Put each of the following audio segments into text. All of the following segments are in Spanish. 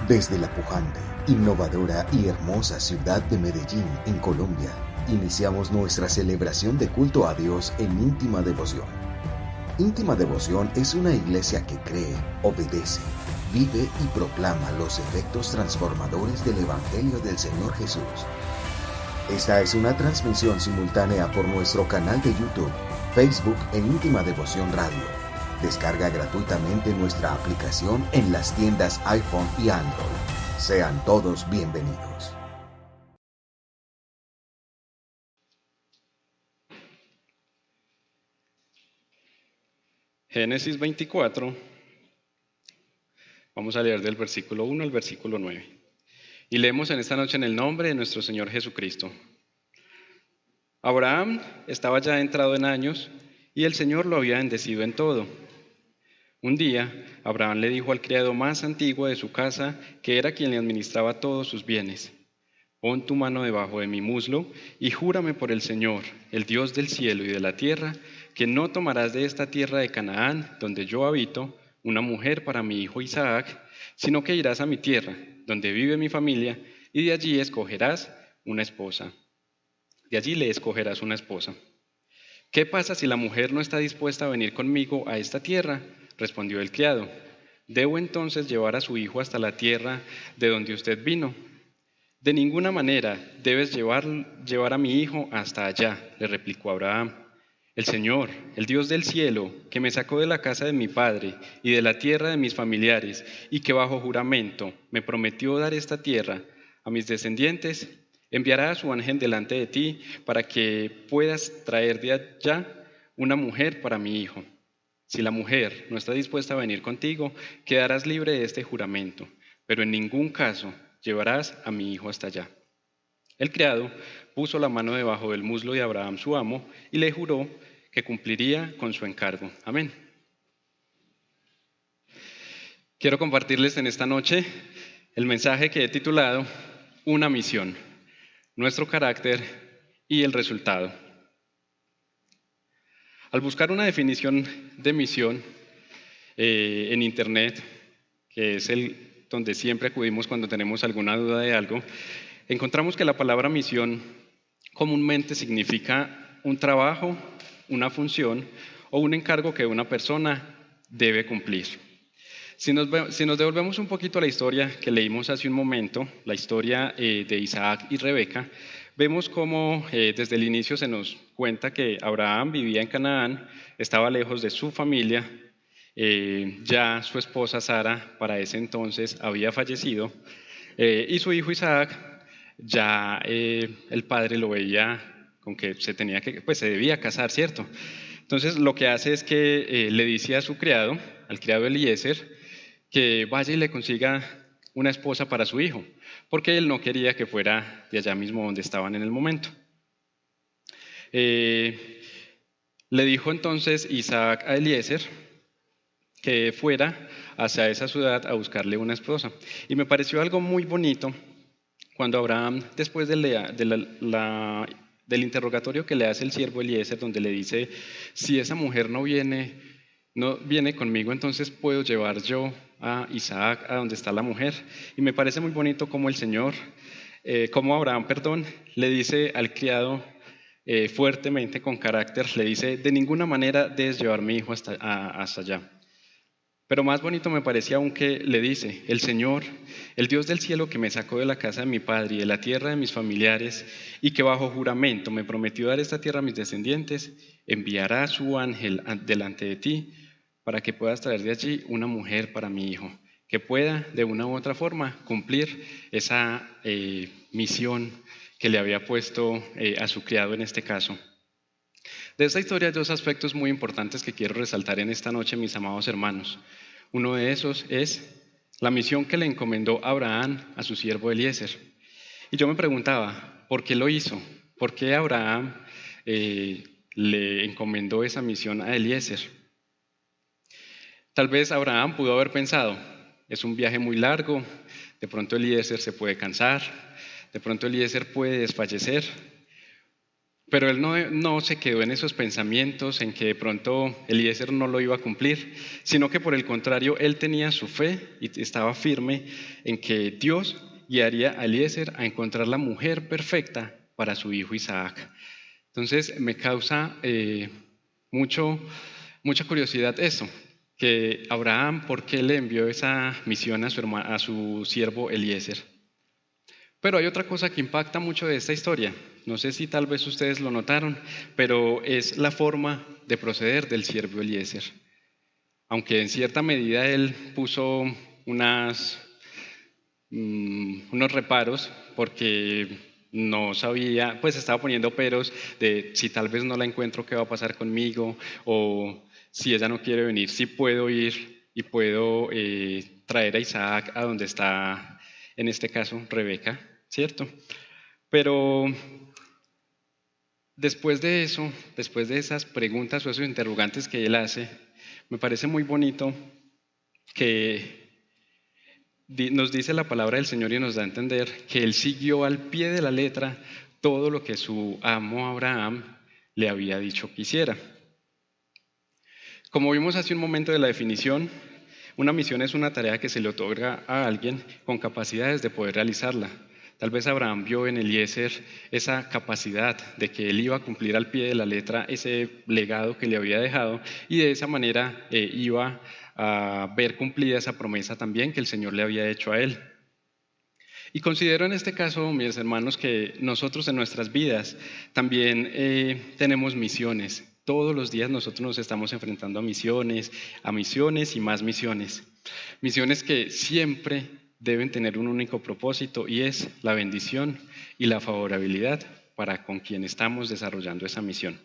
Desde la pujante, innovadora y hermosa ciudad de Medellín, en Colombia, iniciamos nuestra celebración de culto a Dios en íntima devoción. Íntima Devoción es una iglesia que cree, obedece, vive y proclama los efectos transformadores del Evangelio del Señor Jesús. Esta es una transmisión simultánea por nuestro canal de YouTube, Facebook e Íntima Devoción Radio. Descarga gratuitamente nuestra aplicación en las tiendas iPhone y Android. Sean todos bienvenidos. Génesis 24, vamos a leer del versículo 1 al versículo 9. Y leemos en esta noche en el nombre de nuestro Señor Jesucristo. Abraham estaba ya entrado en años y el Señor lo había bendecido en todo. Un día, Abraham le dijo al criado más antiguo de su casa, que era quien le administraba todos sus bienes: pon tu mano debajo de mi muslo y júrame por el Señor, el Dios del cielo y de la tierra, que no tomarás de esta tierra de Canaán, donde yo habito, una mujer para mi hijo Isaac, sino que irás a mi tierra, donde vive mi familia, y de allí escogerás una esposa. De allí le escogerás una esposa. ¿Qué pasa si la mujer no está dispuesta a venir conmigo a esta tierra?, respondió el criado. ¿Debo entonces llevar a su hijo hasta la tierra de donde usted vino? De ninguna manera debes llevar a mi hijo hasta allá, le replicó Abraham. El Señor, el Dios del cielo, que me sacó de la casa de mi padre y de la tierra de mis familiares, y que bajo juramento me prometió dar esta tierra a mis descendientes, enviará a su ángel delante de ti para que puedas traer de allá una mujer para mi hijo. Si la mujer no está dispuesta a venir contigo, quedarás libre de este juramento, pero en ningún caso llevarás a mi hijo hasta allá. El criado puso la mano debajo del muslo de Abraham su amo y le juró que cumpliría con su encargo. Amén. Quiero compartirles en esta noche el mensaje que he titulado Una misión, nuestro carácter y el resultado. Al buscar una definición de misión en internet, que es donde siempre acudimos cuando tenemos alguna duda de algo, encontramos que la palabra misión comúnmente significa un trabajo, una función o un encargo que una persona debe cumplir. Si nos devolvemos un poquito a la historia que leímos hace un momento, la historia de Isaac y Rebeca, vemos cómo desde el inicio se nos cuenta que Abraham vivía en Canaán, estaba lejos de su familia, ya su esposa Sara para ese entonces había fallecido, y su hijo Isaac, ya el padre lo veía con que se debía casar, ¿cierto? Entonces lo que hace es que le dice a su criado, al criado Eliezer, que vaya y le consiga una esposa para su hijo, porque él no quería que fuera de allá mismo donde estaban en el momento. Le dijo entonces Isaac a Eliezer que fuera hacia esa ciudad a buscarle una esposa. Y me pareció algo muy bonito cuando Abraham, después del interrogatorio que le hace el siervo Eliezer, donde le dice: si esa mujer no viene conmigo, entonces puedo llevar yo a Isaac a donde está la mujer. Y me parece muy bonito como Abraham, le dice al criado fuertemente, con carácter, le dice: de ninguna manera debes llevar mi hijo hasta allá. Pero más bonito me parecía aún que le dice: el Señor, el Dios del cielo, que me sacó de la casa de mi padre y de la tierra de mis familiares, y que bajo juramento me prometió dar esta tierra a mis descendientes, enviará a su ángel delante de ti para que puedas traer de allí una mujer para mi hijo, que pueda de una u otra forma cumplir esa misión que le había puesto a su criado en este caso. De esta historia hay dos aspectos muy importantes que quiero resaltar en esta noche, mis amados hermanos. Uno de esos es la misión que le encomendó Abraham a su siervo Eliezer. Y yo me preguntaba, ¿por qué lo hizo? ¿Por qué Abraham le encomendó esa misión a Eliezer? Tal vez Abraham pudo haber pensado: es un viaje muy largo, de pronto Eliezer se puede cansar, de pronto Eliezer puede desfallecer. Pero él no se quedó en esos pensamientos, en que de pronto Eliezer no lo iba a cumplir, sino que por el contrario, él tenía su fe y estaba firme en que Dios guiaría a Eliezer a encontrar la mujer perfecta para su hijo Isaac. Entonces me causa mucha curiosidad eso, que Abraham, ¿por qué le envió esa misión a su siervo Eliezer? Pero hay otra cosa que impacta mucho de esta historia. No sé si tal vez ustedes lo notaron, pero es la forma de proceder del siervo Eliezer. Aunque en cierta medida él puso unos reparos porque no sabía, pues estaba poniendo peros de si tal vez no la encuentro, qué va a pasar conmigo, o si ella no quiere venir, si puedo ir y puedo traer a Isaac a donde está, en este caso, Rebeca, ¿cierto? Pero después de eso, después de esas preguntas o esos interrogantes que él hace, me parece muy bonito que nos dice la palabra del Señor y nos da a entender que él siguió al pie de la letra todo lo que su amo Abraham le había dicho que hiciera. Como vimos hace un momento de la definición, una misión es una tarea que se le otorga a alguien con capacidades de poder realizarla. Tal vez Abraham vio en Eliezer esa capacidad de que él iba a cumplir al pie de la letra ese legado que le había dejado y de esa manera iba a ver cumplida esa promesa también que el Señor le había hecho a él. Y considero en este caso, mis hermanos, que nosotros en nuestras vidas también tenemos misiones. Todos los días nosotros nos estamos enfrentando a misiones y más misiones. Misiones que siempre deben tener un único propósito y es la bendición y la favorabilidad para con quien estamos desarrollando esa misión.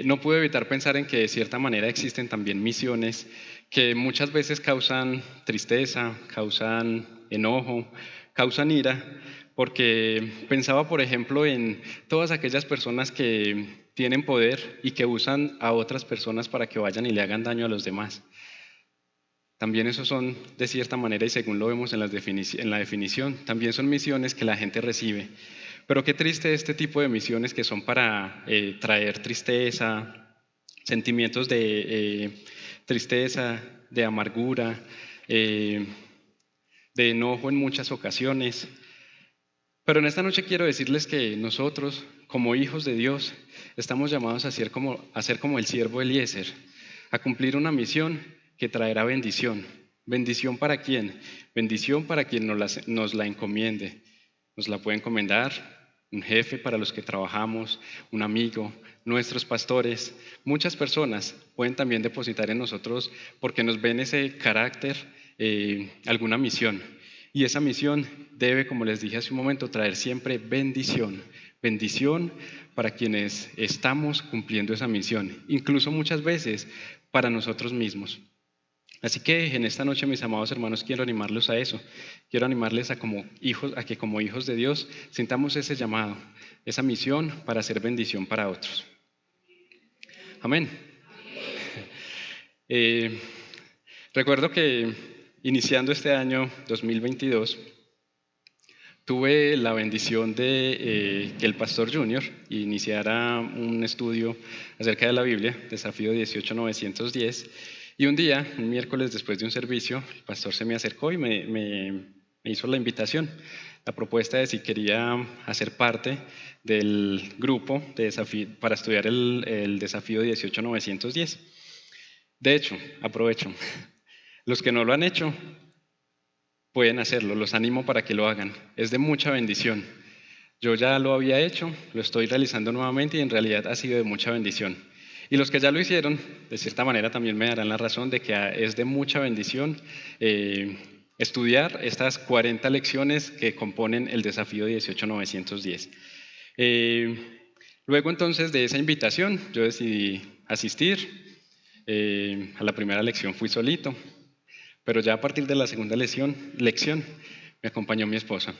No pude evitar pensar en que de cierta manera existen también misiones que muchas veces causan tristeza, causan enojo, causan ira, porque pensaba, por ejemplo, en todas aquellas personas que tienen poder y que usan a otras personas para que vayan y le hagan daño a los demás. También esos son, de cierta manera, y según lo vemos en la definición, también son misiones que la gente recibe. Pero qué triste este tipo de misiones que son para traer tristeza, sentimientos de tristeza, de amargura, de enojo en muchas ocasiones. Pero en esta noche quiero decirles que nosotros, como hijos de Dios, estamos llamados a ser como el siervo Eliezer, a cumplir una misión que traerá bendición. ¿Bendición para quién? Bendición para quien nos la encomiende. Nos la puede encomendar un jefe para los que trabajamos, un amigo, nuestros pastores. Muchas personas pueden también depositar en nosotros porque nos ven ese carácter, alguna misión. Y esa misión debe, como les dije hace un momento, traer siempre bendición. Bendición para quienes estamos cumpliendo esa misión, incluso muchas veces para nosotros mismos. Así que en esta noche, mis amados hermanos, quiero animarlos a eso. Quiero animarles a que como hijos de Dios sintamos ese llamado, esa misión para hacer bendición para otros. Amén. Recuerdo que iniciando este año 2022, tuve la bendición de que el pastor Junior iniciara un estudio acerca de la Biblia, Desafío 18910. Y un día, un miércoles después de un servicio, el pastor se me acercó y me hizo la invitación, la propuesta de si quería hacer parte del grupo de para estudiar el desafío 18910. De hecho, aprovecho, los que no lo han hecho pueden hacerlo, los animo para que lo hagan, es de mucha bendición. Yo ya lo había hecho, lo estoy realizando nuevamente y en realidad ha sido de mucha bendición. Y los que ya lo hicieron, de cierta manera también me darán la razón de que es de mucha bendición estudiar estas 40 lecciones que componen el desafío 18910. Luego entonces de esa invitación yo decidí asistir. A la primera lección fui solito, pero ya a partir de la segunda lección me acompañó mi esposa.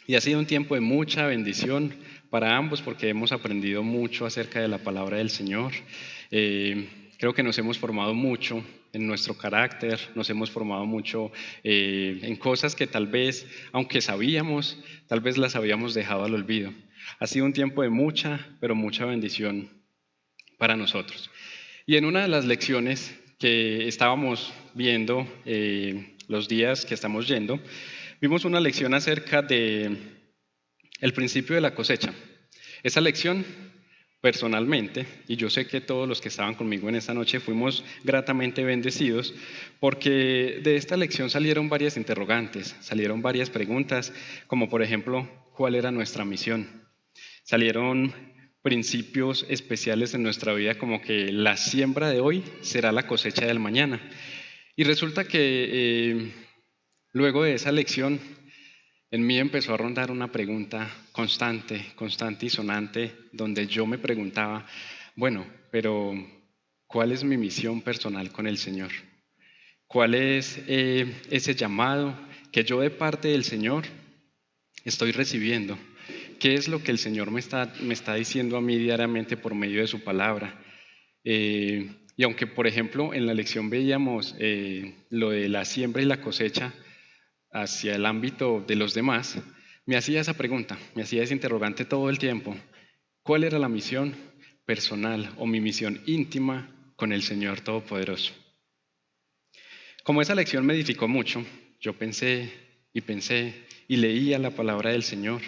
Y ha sido un tiempo de mucha bendición para ambos porque hemos aprendido mucho acerca de la palabra del Señor. Creo que nos hemos formado mucho en nuestro carácter, nos hemos formado mucho en cosas que tal vez, aunque sabíamos, tal vez las habíamos dejado al olvido. Ha sido un tiempo de mucha, pero mucha bendición para nosotros. Y en una de las lecciones que estábamos viendo los días que estamos yendo, vimos una lección acerca de el principio de la cosecha. Esa lección, personalmente, y yo sé que todos los que estaban conmigo en esta noche fuimos gratamente bendecidos, porque de esta lección salieron varias interrogantes, salieron varias preguntas, como por ejemplo, ¿cuál era nuestra misión? Salieron principios especiales en nuestra vida, como que la siembra de hoy será la cosecha del mañana. Y resulta que luego de esa lección, en mí empezó a rondar una pregunta constante, constante y sonante, donde yo me preguntaba, bueno, pero ¿cuál es mi misión personal con el Señor? ¿Cuál es ese llamado que yo de parte del Señor estoy recibiendo? ¿Qué es lo que el Señor me está diciendo a mí diariamente por medio de su palabra? Y aunque, por ejemplo, en la lección veíamos lo de la siembra y la cosecha hacia el ámbito de los demás, me hacía esa pregunta, me hacía ese interrogante todo el tiempo. ¿Cuál era la misión personal o mi misión íntima con el Señor Todopoderoso? Como esa lección me edificó mucho, yo pensé y leía la palabra del Señor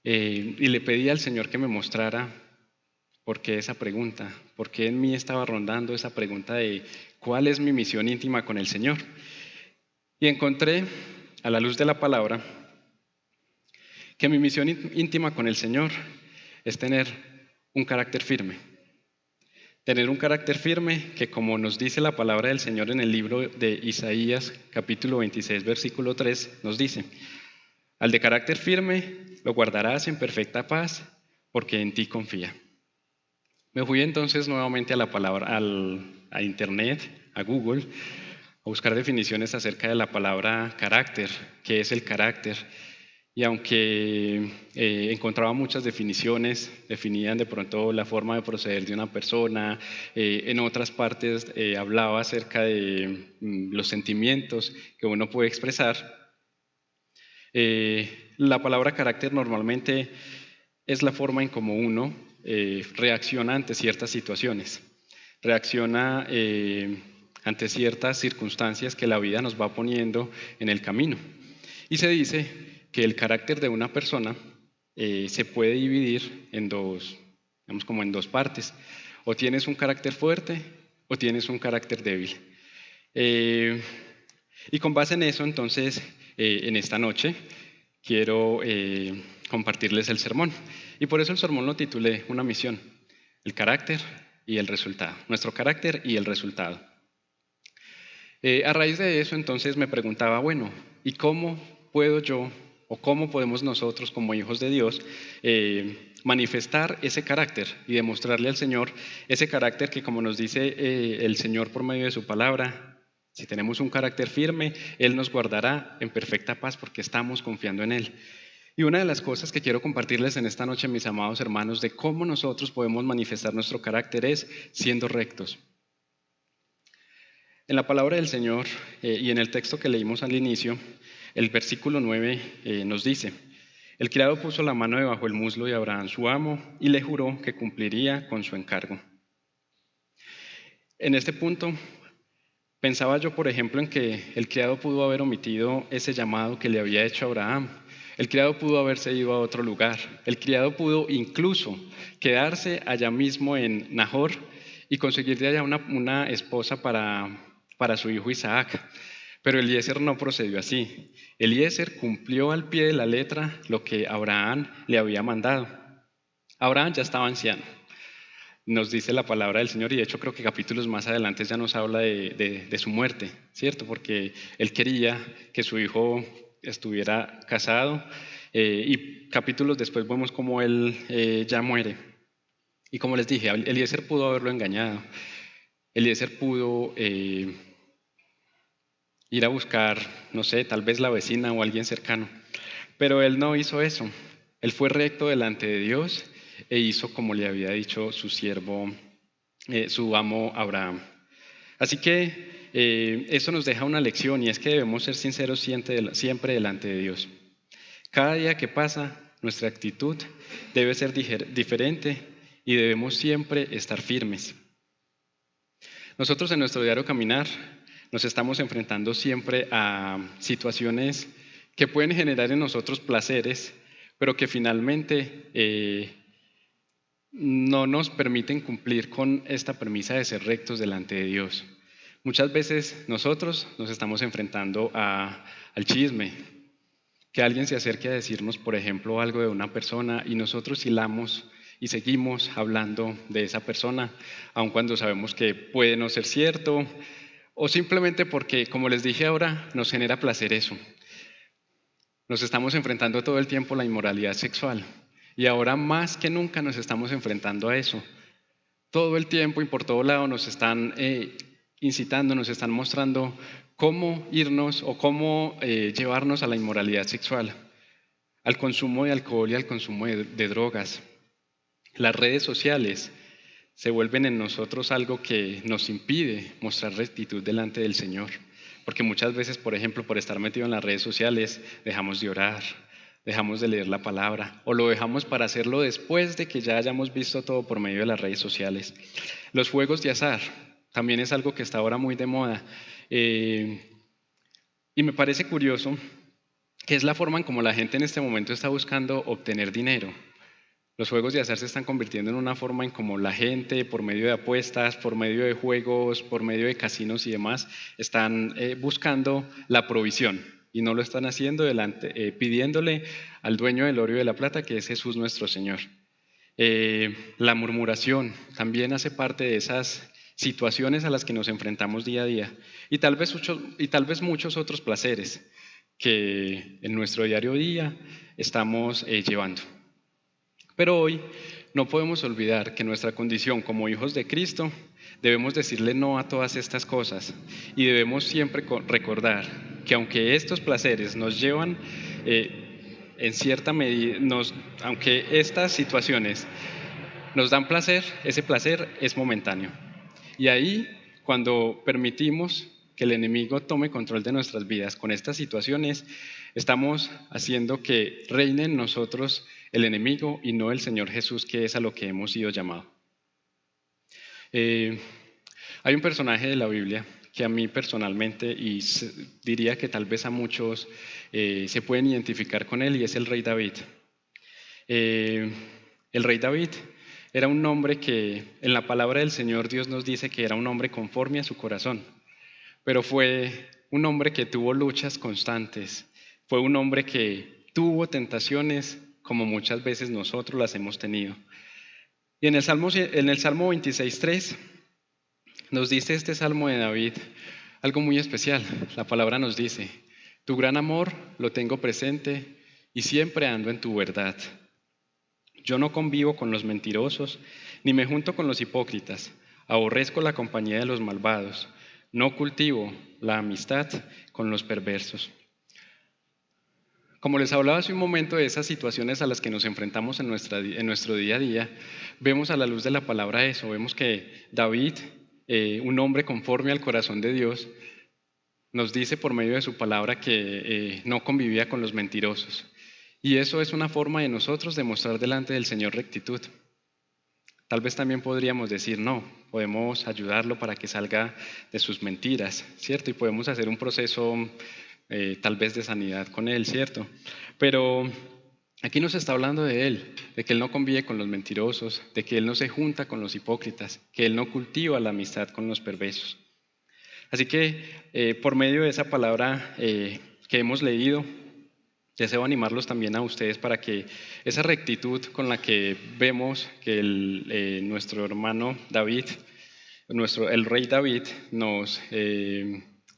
y le pedí al Señor que me mostrara por qué esa pregunta, por qué en mí estaba rondando esa pregunta de cuál es mi misión íntima con el Señor. Y encontré, a la luz de la palabra, que mi misión íntima con el Señor es tener un carácter firme. Tener un carácter firme que, como nos dice la palabra del Señor en el libro de Isaías, capítulo 26, versículo 3, nos dice: al de carácter firme lo guardarás en perfecta paz, porque en ti confía. Me fui entonces nuevamente a la palabra, a internet, a Google, a buscar definiciones acerca de la palabra carácter, qué es el carácter. Y aunque encontraba muchas definiciones, definían de pronto la forma de proceder de una persona, en otras partes hablaba acerca de los sentimientos que uno puede expresar. La palabra carácter normalmente es la forma en cómo uno reacciona ante ciertas situaciones, reacciona ante ciertas circunstancias que la vida nos va poniendo en el camino. Y se dice que el carácter de una persona se puede dividir en dos, digamos como en dos partes. O tienes un carácter fuerte o tienes un carácter débil. Y con base en eso, entonces, en esta noche quiero compartirles el sermón. Y por eso el sermón lo titulé Una misión, el carácter y el resultado. Nuestro carácter y el resultado. A raíz de eso, entonces me preguntaba, bueno, ¿y cómo puedo yo o cómo podemos nosotros como hijos de Dios manifestar ese carácter y demostrarle al Señor ese carácter que, como nos dice el Señor por medio de su palabra, si tenemos un carácter firme, Él nos guardará en perfecta paz porque estamos confiando en Él? Y una de las cosas que quiero compartirles en esta noche, mis amados hermanos, de cómo nosotros podemos manifestar nuestro carácter es siendo rectos. En la palabra del Señor y en el texto que leímos al inicio, el versículo 9 nos dice: el criado puso la mano debajo del muslo de Abraham, su amo, y le juró que cumpliría con su encargo. En este punto, pensaba yo, por ejemplo, en que el criado pudo haber omitido ese llamado que le había hecho Abraham. El criado pudo haberse ido a otro lugar. El criado pudo incluso quedarse allá mismo en Nahor y conseguir de allá una esposa para su hijo Isaac. Pero Eliezer no procedió así. Eliezer cumplió al pie de la letra lo que Abraham le había mandado. Abraham ya estaba anciano, nos dice la palabra del Señor, y de hecho creo que capítulos más adelante ya nos habla de su muerte, ¿cierto? Porque él quería que su hijo estuviera casado y capítulos después vemos cómo él ya muere. Y como les dije, Eliezer pudo haberlo engañado. Eliezer pudo ir a buscar, no sé, tal vez la vecina o alguien cercano. Pero él no hizo eso. Él fue recto delante de Dios e hizo como le había dicho su siervo, su amo Abraham. Así que eso nos deja una lección, y es que debemos ser sinceros siempre delante de Dios. Cada día que pasa nuestra actitud debe ser diferente y debemos siempre estar firmes. Nosotros en nuestro diario caminar nos estamos enfrentando siempre a situaciones que pueden generar en nosotros placeres, pero que finalmente no nos permiten cumplir con esta premisa de ser rectos delante de Dios. Muchas veces nosotros nos estamos enfrentando al chisme, que alguien se acerque a decirnos, por ejemplo, algo de una persona y nosotros hilamos y seguimos hablando de esa persona, aun cuando sabemos que puede no ser cierto, o simplemente porque, como les dije ahora, nos genera placer eso. Nos estamos enfrentando todo el tiempo a la inmoralidad sexual y ahora más que nunca nos estamos enfrentando a eso. Todo el tiempo y por todo lado nos están incitando, nos están mostrando cómo irnos o cómo llevarnos a la inmoralidad sexual, al consumo de alcohol y al consumo de drogas. Las redes sociales se vuelven en nosotros algo que nos impide mostrar rectitud delante del Señor. Porque muchas veces, por ejemplo, por estar metido en las redes sociales, dejamos de orar, dejamos de leer la palabra o lo dejamos para hacerlo después de que ya hayamos visto todo por medio de las redes sociales. Los juegos de azar también es algo que está ahora muy de moda. Y me parece curioso que es la forma en como la gente en este momento está buscando obtener dinero. Los juegos de azar se están convirtiendo en una forma en como la gente, por medio de apuestas, por medio de juegos, por medio de casinos y demás, están buscando la provisión y no lo están haciendo pidiéndole al dueño del oro y de la plata, que es Jesús nuestro Señor. La murmuración también hace parte de esas situaciones a las que nos enfrentamos día a día y tal vez muchos otros placeres que en nuestro diario día estamos llevando. Pero hoy no podemos olvidar que nuestra condición como hijos de Cristo debemos decirle no a todas estas cosas y debemos siempre recordar que aunque estos placeres nos llevan en cierta medida, aunque estas situaciones nos dan placer, ese placer es momentáneo. Y ahí, cuando permitimos que el enemigo tome control de nuestras vidas con estas situaciones, estamos haciendo que reine en nosotros el enemigo y no el Señor Jesús, que es a lo que hemos sido llamados. Hay un personaje de la Biblia que a mí personalmente, y diría que tal vez a muchos se pueden identificar con él, y es el rey David. El rey David era un hombre que en la palabra del Señor Dios nos dice que era un hombre conforme a su corazón, pero fue un hombre que tuvo luchas constantes, fue un hombre que tuvo tentaciones como muchas veces nosotros las hemos tenido. Y en el Salmo 26:3 nos dice este Salmo de David algo muy especial. La palabra nos dice: tu gran amor lo tengo presente y siempre ando en tu verdad. Yo no convivo con los mentirosos, ni me junto con los hipócritas. Aborrezco la compañía de los malvados. No cultivo la amistad con los perversos. Como les hablaba hace un momento de esas situaciones a las que nos enfrentamos en nuestro día a día, vemos a la luz de la palabra eso. Vemos que David, un hombre conforme al corazón de Dios, nos dice por medio de su palabra que no convivía con los mentirosos. Y eso es una forma de nosotros demostrar delante del Señor rectitud. Tal vez también podríamos decir, no, podemos ayudarlo para que salga de sus mentiras, ¿cierto? Y podemos hacer un proceso tal vez de sanidad con él, ¿cierto? Pero aquí nos está hablando de él, de que él no convive con los mentirosos, de que él no se junta con los hipócritas, que él no cultiva la amistad con los perversos. Así que por medio de esa palabra que hemos leído, deseo animarlos también a ustedes para que esa rectitud con la que vemos que nuestro hermano David, el rey David, nos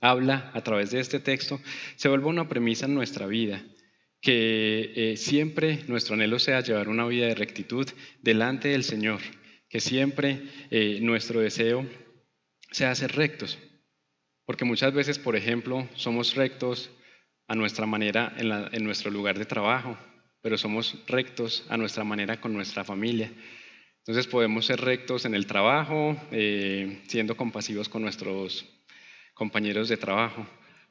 habla a través de este texto, se vuelva una premisa en nuestra vida, que siempre nuestro anhelo sea llevar una vida de rectitud delante del Señor, que siempre nuestro deseo sea ser rectos, porque muchas veces, por ejemplo, somos rectos a nuestra manera en nuestro lugar de trabajo, pero somos rectos a nuestra manera con nuestra familia. Entonces podemos ser rectos en el trabajo, siendo compasivos con nuestros compañeros de trabajo,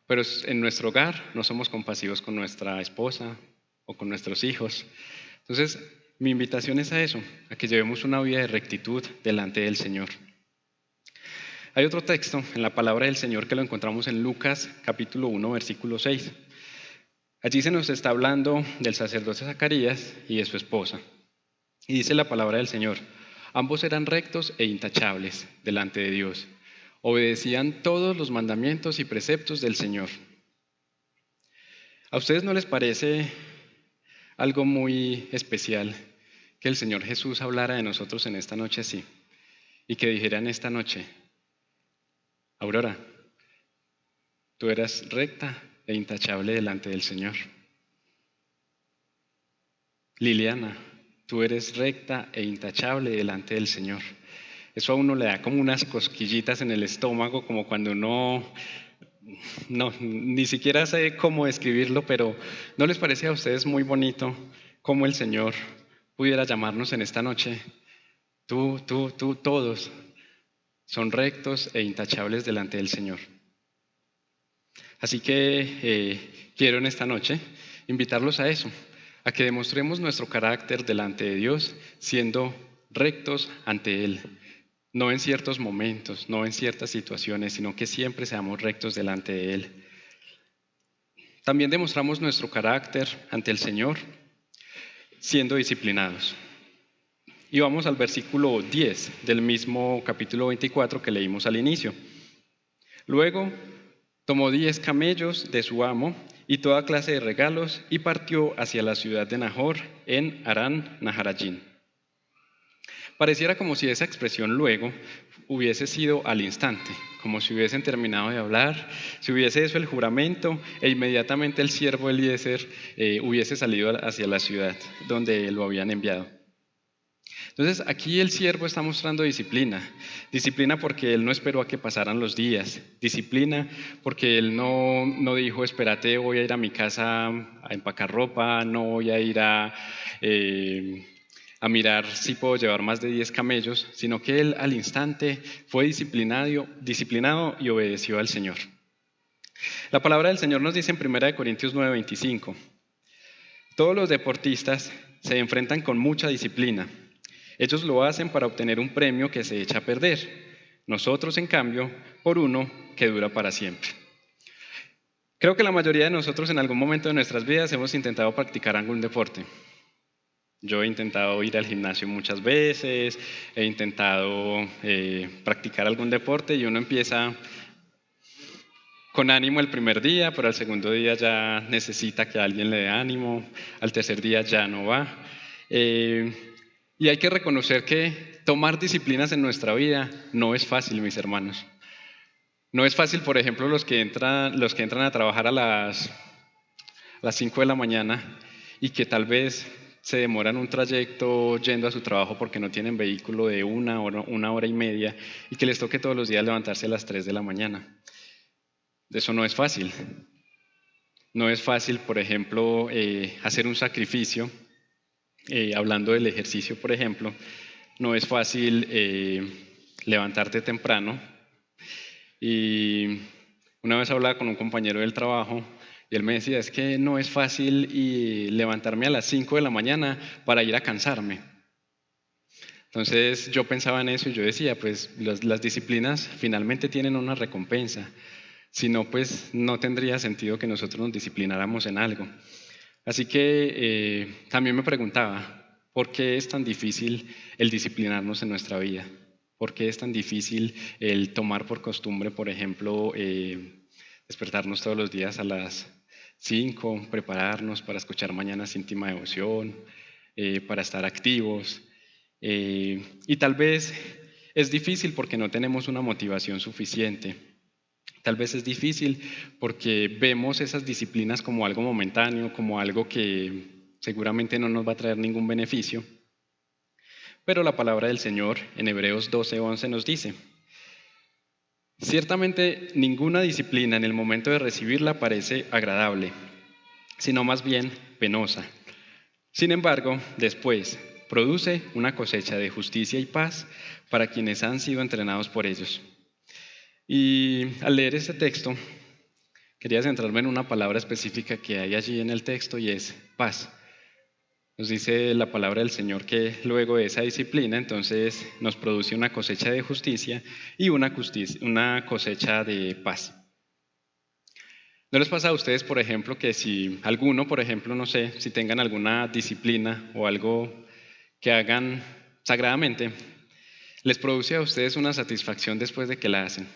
pero en nuestro hogar no somos compasivos con nuestra esposa o con nuestros hijos. Entonces, mi invitación es a eso, a que llevemos una vida de rectitud delante del Señor. Hay otro texto en la palabra del Señor que lo encontramos en Lucas capítulo 1, versículo 6. Allí se nos está hablando del sacerdote Zacarías y de su esposa. Y dice la palabra del Señor: ambos eran rectos e intachables delante de Dios. Obedecían todos los mandamientos y preceptos del Señor. ¿A ustedes no les parece algo muy especial que el Señor Jesús hablara de nosotros en esta noche así? Y que dijera en esta noche: Aurora, tú eras recta e intachable delante del Señor. Liliana, tú eres recta e intachable delante del Señor. Eso a uno le da como unas cosquillitas en el estómago, como cuando uno, ni siquiera sé cómo describirlo, pero ¿no les parece a ustedes muy bonito cómo el Señor pudiera llamarnos en esta noche? Tú, todos son rectos e intachables delante del Señor. Así que quiero en esta noche invitarlos a eso, a que demostremos nuestro carácter delante de Dios siendo rectos ante Él. No en ciertos momentos, no en ciertas situaciones, sino que siempre seamos rectos delante de Él. También demostramos nuestro carácter ante el Señor siendo disciplinados. Y vamos al versículo 10 del mismo capítulo 24 que leímos al inicio. Luego tomó 10 camellos de su amo y toda clase de regalos y partió hacia la ciudad de Nahor en Harán Naharayim. Pareciera como si esa expresión luego hubiese sido al instante, como si hubiesen terminado de hablar, si hubiese hecho el juramento e inmediatamente el siervo Eliezer hubiese salido hacia la ciudad donde lo habían enviado. Entonces aquí el siervo está mostrando disciplina porque él no esperó a que pasaran los días, disciplina porque él no dijo espérate, voy a ir a mi casa a empacar ropa, no voy a ir a mirar si puedo llevar más de 10 camellos, sino que él al instante fue disciplinado y obedeció al Señor. La palabra del Señor nos dice en 1 Corintios 9:25, todos los deportistas se enfrentan con mucha disciplina. Ellos lo hacen para obtener un premio que se echa a perder. Nosotros, en cambio, por uno que dura para siempre. Creo que la mayoría de nosotros en algún momento de nuestras vidas hemos intentado practicar algún deporte. Yo he intentado ir al gimnasio muchas veces, he intentado practicar algún deporte y uno empieza con ánimo el primer día, pero al segundo día ya necesita que alguien le dé ánimo, al tercer día ya no va. Y hay que reconocer que tomar disciplinas en nuestra vida no es fácil, mis hermanos. No es fácil, por ejemplo, los que entran a trabajar a las 5 de la mañana y que tal vez se demoran un trayecto yendo a su trabajo porque no tienen vehículo de una hora y media y que les toque todos los días levantarse a las 3 de la mañana. Eso no es fácil. No es fácil, por ejemplo, hacer un sacrificio. Hablando del ejercicio, por ejemplo, no es fácil levantarte temprano. Y una vez hablaba con un compañero del trabajo y él me decía, es que no es fácil levantarme a las 5 de la mañana para ir a cansarme. Entonces yo pensaba en eso y yo decía, pues las disciplinas finalmente tienen una recompensa. Si no, pues no tendría sentido que nosotros nos disciplináramos en algo. Así que también me preguntaba, ¿por qué es tan difícil el disciplinarnos en nuestra vida? ¿Por qué es tan difícil el tomar por costumbre, por ejemplo, despertarnos todos los días a las 5, prepararnos para escuchar Mañanas Íntima Devoción, para estar activos? Y tal vez es difícil porque no tenemos una motivación suficiente. Tal vez es difícil porque vemos esas disciplinas como algo momentáneo, como algo que seguramente no nos va a traer ningún beneficio. Pero la palabra del Señor en Hebreos 12:11 nos dice, ciertamente ninguna disciplina en el momento de recibirla parece agradable, sino más bien penosa. Sin embargo, después produce una cosecha de justicia y paz para quienes han sido entrenados por ellos. Y al leer este texto, quería centrarme en una palabra específica que hay allí en el texto y es paz. Nos dice la palabra del Señor que luego de esa disciplina, entonces nos produce una cosecha de justicia y una cosecha de paz. ¿No les pasa a ustedes, por ejemplo, que si alguno, por ejemplo, no sé, si tengan alguna disciplina o algo que hagan sagradamente, les produce a ustedes una satisfacción después de que la hacen?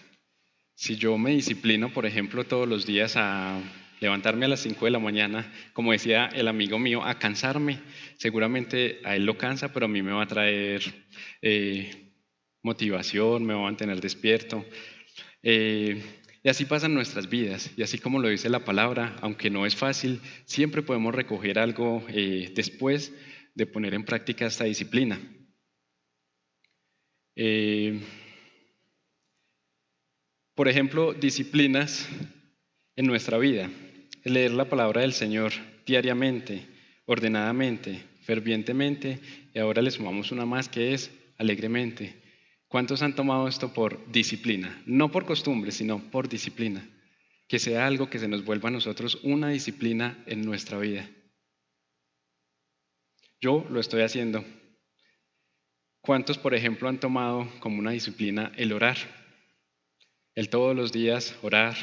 Si yo me disciplino, por ejemplo, todos los días a levantarme a las 5 de la mañana, como decía el amigo mío, a cansarme, seguramente a él lo cansa, pero a mí me va a traer motivación, me va a mantener despierto. Y así pasan nuestras vidas, y así como lo dice la palabra, aunque no es fácil, siempre podemos recoger algo después de poner en práctica esta disciplina. Por ejemplo, disciplinas en nuestra vida. Leer la palabra del Señor diariamente, ordenadamente, fervientemente, y ahora le sumamos una más que es alegremente. ¿Cuántos han tomado esto por disciplina? No por costumbre, sino por disciplina. Que sea algo que se nos vuelva a nosotros una disciplina en nuestra vida. Yo lo estoy haciendo. ¿Cuántos, por ejemplo, han tomado como una disciplina el orar? El todos los días orar,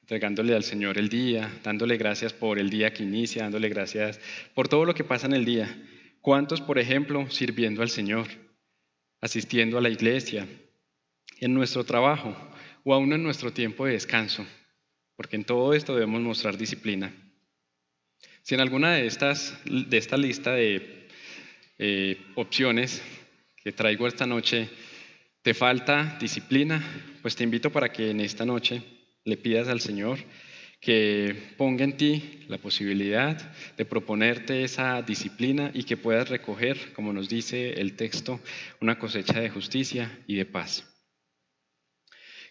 entregándole al Señor el día, dándole gracias por el día que inicia, dándole gracias por todo lo que pasa en el día. ¿Cuántos, por ejemplo, sirviendo al Señor, asistiendo a la iglesia, en nuestro trabajo o aún en nuestro tiempo de descanso? Porque en todo esto debemos mostrar disciplina. Si en alguna de esta lista de opciones que traigo esta noche te falta disciplina, pues te invito para que en esta noche le pidas al Señor que ponga en ti la posibilidad de proponerte esa disciplina y que puedas recoger, como nos dice el texto, una cosecha de justicia y de paz.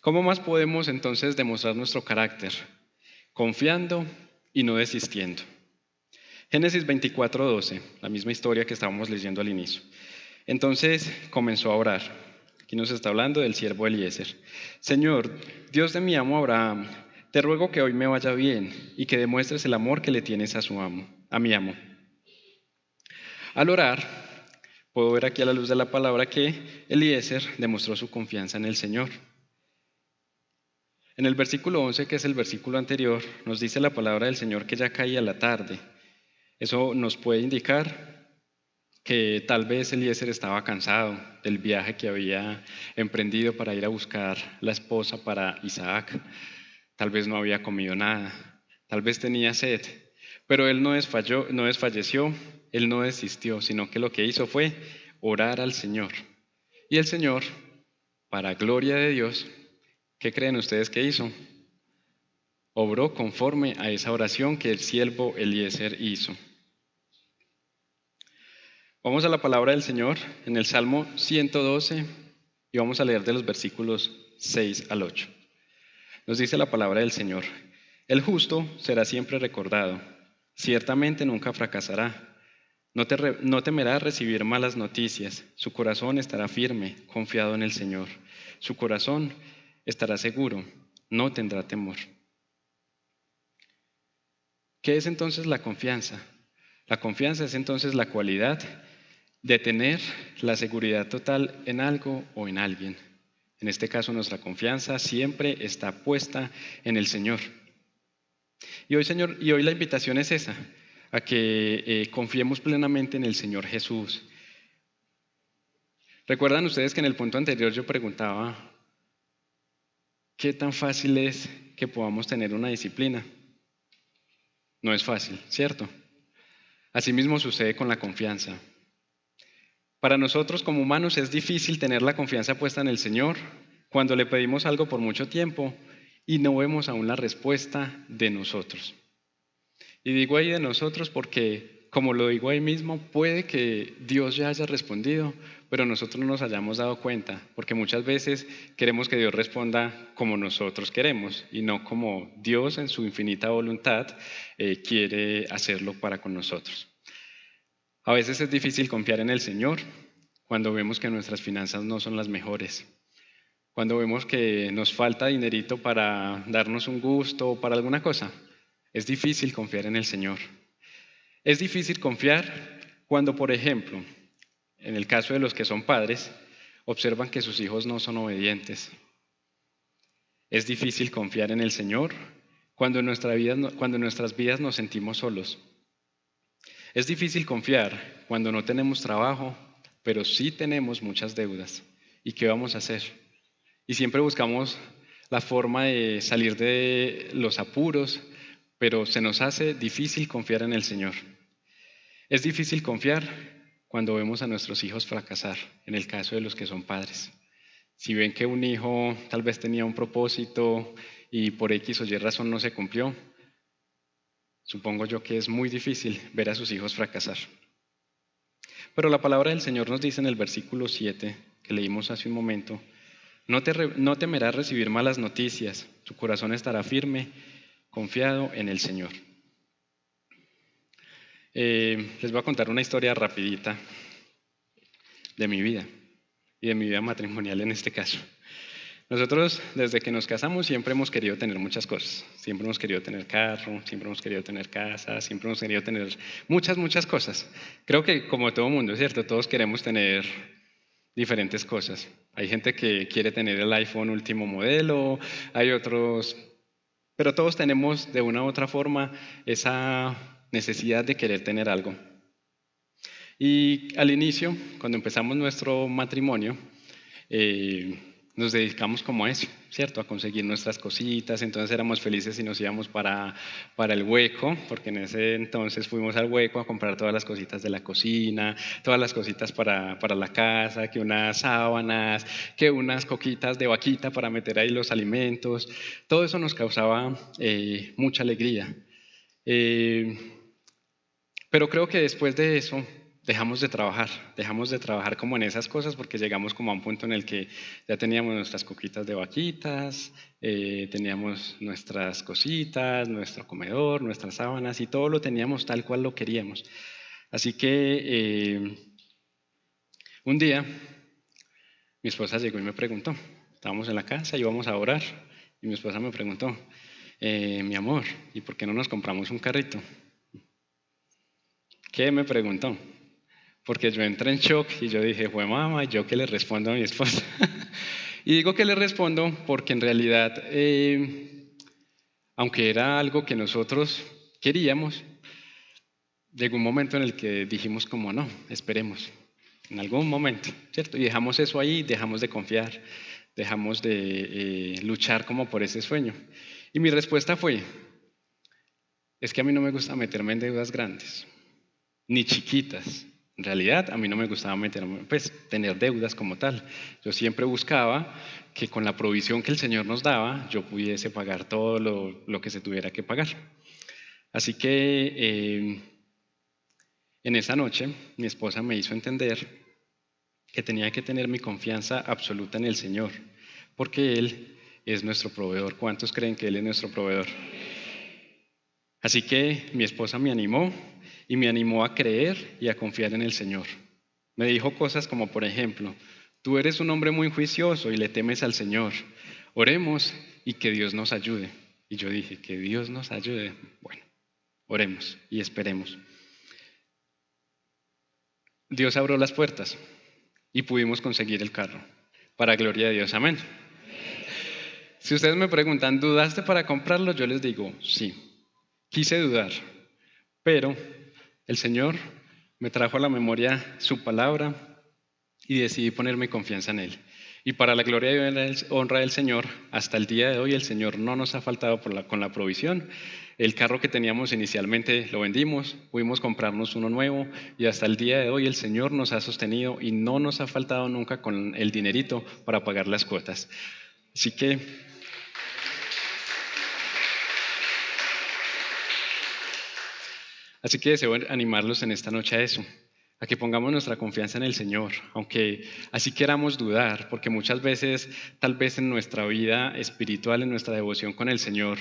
¿Cómo más podemos entonces demostrar nuestro carácter? Confiando y no desistiendo. Génesis 24:12, la misma historia que estábamos leyendo al inicio. Entonces comenzó a orar. Aquí nos está hablando del siervo Eliezer. Señor, Dios de mi amo Abraham, te ruego que hoy me vaya bien y que demuestres el amor que le tienes a mi amo. Al orar, puedo ver aquí a la luz de la palabra que Eliezer demostró su confianza en el Señor. En el versículo 11, que es el versículo anterior, nos dice la palabra del Señor que ya caía la tarde. Eso nos puede indicar que tal vez Eliezer estaba cansado del viaje que había emprendido para ir a buscar la esposa para Isaac. Tal vez no había comido nada, tal vez tenía sed, pero él no desfalleció, él no desistió, sino que lo que hizo fue orar al Señor. Y el Señor, para gloria de Dios, ¿qué creen ustedes que hizo? Obró conforme a esa oración que el siervo Eliezer hizo. Vamos a la palabra del Señor en el Salmo 112 y vamos a leer de los versículos 6 al 8. Nos dice la palabra del Señor: el justo será siempre recordado, ciertamente nunca fracasará. No temerá recibir malas noticias, su corazón estará firme, confiado en el Señor. Su corazón estará seguro, no tendrá temor. ¿Qué es entonces la confianza? La confianza es entonces la cualidad de tener la seguridad total en algo o en alguien. En este caso, nuestra confianza siempre está puesta en el Señor. Y hoy la invitación es esa, a que confiemos plenamente en el Señor Jesús. ¿Recuerdan ustedes que en el punto anterior yo preguntaba qué tan fácil es que podamos tener una disciplina? No es fácil, ¿cierto? Asimismo sucede con la confianza. Para nosotros como humanos es difícil tener la confianza puesta en el Señor cuando le pedimos algo por mucho tiempo y no vemos aún la respuesta de nosotros. Y digo ahí de nosotros porque, como lo digo ahí mismo, puede que Dios ya haya respondido, pero nosotros no nos hayamos dado cuenta, porque muchas veces queremos que Dios responda como nosotros queremos y no como Dios en su infinita voluntad quiere hacerlo para con nosotros. A veces es difícil confiar en el Señor cuando vemos que nuestras finanzas no son las mejores, cuando vemos que nos falta dinerito para darnos un gusto o para alguna cosa. Es difícil confiar en el Señor. Es difícil confiar Cuando, por ejemplo, en el caso de los que son padres, observan que sus hijos no son obedientes. Es difícil confiar en el Señor cuando en nuestras vidas nos sentimos solos. Es difícil confiar cuando no tenemos trabajo, pero sí tenemos muchas deudas. ¿Y qué vamos a hacer? Y siempre buscamos la forma de salir de los apuros, pero se nos hace difícil confiar en el Señor. Es difícil confiar cuando vemos a nuestros hijos fracasar, en el caso de los que son padres. Si ven que un hijo tal vez tenía un propósito y por X o Y razón no se cumplió, supongo yo que es muy difícil ver a sus hijos fracasar. Pero la palabra del Señor nos dice en el versículo 7, que leímos hace un momento, no temerás recibir malas noticias, tu corazón estará firme, confiado en el Señor. Les voy a contar una historia rapidita de mi vida y de mi vida matrimonial en este caso. Nosotros, desde que nos casamos, siempre hemos querido tener muchas cosas. Siempre hemos querido tener carro, siempre hemos querido tener casa, siempre hemos querido tener muchas cosas. Creo que como todo mundo, ¿cierto? Todos queremos tener diferentes cosas. Hay gente que quiere tener el iPhone último modelo, hay otros, pero todos tenemos de una u otra forma esa necesidad de querer tener algo. Y al inicio, cuando empezamos nuestro matrimonio, nos dedicamos como a eso, ¿cierto? A conseguir nuestras cositas, entonces éramos felices y nos íbamos para el Hueco, porque en ese entonces fuimos al Hueco a comprar todas las cositas de la cocina, todas las cositas para la casa, que unas sábanas, que unas coquitas de vaquita para meter ahí los alimentos, todo eso nos causaba mucha alegría. Pero creo que después de eso dejamos de trabajar como en esas cosas porque llegamos como a un punto en el que ya teníamos nuestras coquitas de vaquitas, teníamos nuestras cositas, nuestro comedor, nuestras sábanas y todo lo teníamos tal cual lo queríamos. Así que un día mi esposa llegó y me preguntó, estábamos en la casa, íbamos a orar y mi esposa me preguntó, mi amor, ¿y por qué no nos compramos un carrito? ¿Qué me preguntó? Porque yo entré en shock y yo dije, fue mamá, ¿yo qué le respondo a mi esposa? Y digo que le respondo porque en realidad, aunque era algo que nosotros queríamos, llegó un momento en el que dijimos como no, esperemos, en algún momento, ¿cierto? Y dejamos eso ahí, dejamos de confiar, dejamos de luchar como por ese sueño. Y mi respuesta fue, es que a mí no me gusta meterme en deudas grandes, ni chiquitas. En realidad, a mí no me gustaba tener deudas como tal. Yo siempre buscaba que con la provisión que el Señor nos daba, yo pudiese pagar todo lo que se tuviera que pagar. Así que en esa noche, mi esposa me hizo entender que tenía que tener mi confianza absoluta en el Señor, porque Él es nuestro proveedor. ¿Cuántos creen que Él es nuestro proveedor? Así que mi esposa me animó y me animó a creer y a confiar en el Señor. Me dijo cosas como, por ejemplo, tú eres un hombre muy juicioso y le temes al Señor. Oremos y que Dios nos ayude. Y yo dije, que Dios nos ayude. Bueno, oremos y esperemos. Dios abrió las puertas y pudimos conseguir el carro. Para gloria de Dios, amén. Si ustedes me preguntan, ¿dudaste para comprarlo? Yo les digo, sí. Quise dudar, pero el Señor me trajo a la memoria su palabra y decidí poner mi confianza en Él. Y para la gloria y honra del Señor, hasta el día de hoy el Señor no nos ha faltado con la provisión. El carro que teníamos inicialmente lo vendimos, pudimos comprarnos uno nuevo y hasta el día de hoy el Señor nos ha sostenido y no nos ha faltado nunca con el dinerito para pagar las cuotas. Así que deseo animarlos en esta noche a eso, a que pongamos nuestra confianza en el Señor, aunque así queramos dudar, porque muchas veces, tal vez en nuestra vida espiritual, en nuestra devoción con el Señor,